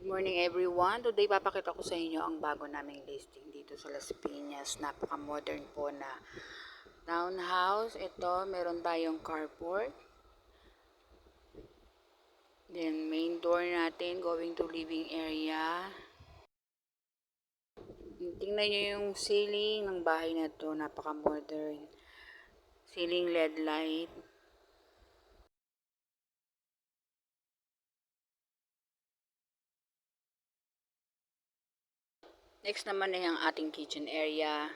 Good morning everyone. Today papakita ko sa inyo ang bago naming listing dito sa Las Piñas. Napaka-modern po na townhouse. Ito, meron tayong carport. Then main door natin going to living area. Tingnan nyo yung ceiling ng bahay na to. Napaka-modern. Ceiling LED light. Next naman ay ang ating kitchen area.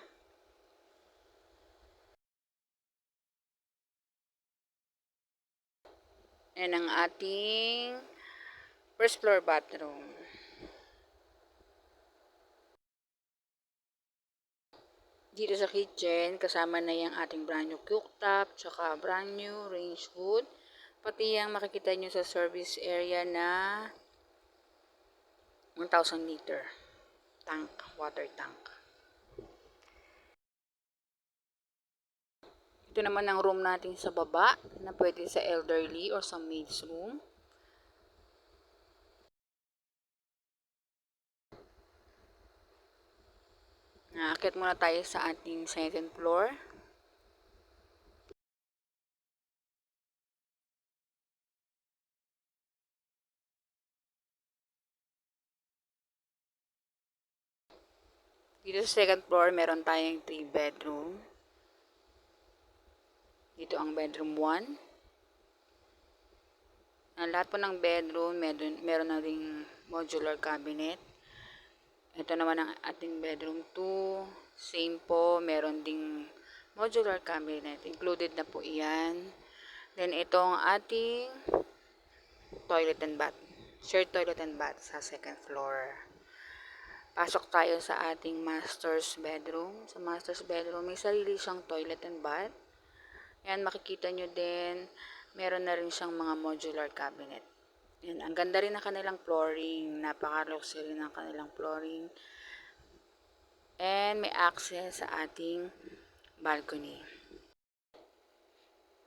And ang ating first floor bathroom. Dito sa kitchen, kasama na yung ating brand new cooktop, tsaka brand new range hood. Pati yung makikita nyo sa service area na 1,000 liter tank, water tank. Ito naman ang room natin sa baba na pwede sa elderly or sa maid's room. Aakyat muna tayo sa ating second floor. Dito sa second floor, meron tayong 3 bedroom. Dito ang bedroom 1. Ang lahat po ng bedroom, meron na ring modular cabinet. Ito naman ang ating bedroom 2. Same po, meron ding modular cabinet. Included na po iyan. Then ito ang ating toilet and bath. Shared toilet and bath sa second floor. Pasok tayo sa ating master's bedroom. Sa master's bedroom, may sarili siyang toilet and bath. Yan, makikita nyo din, meron na rin siyang mga modular cabinet. Yan, ang ganda rin ng kanilang flooring. Napaka-luxury ng kanilang flooring. And may access sa ating balcony.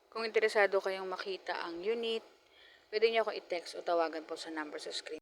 Kung interesado kayong makita ang unit, pwede nyo ako i-text o tawagan po sa number sa screen.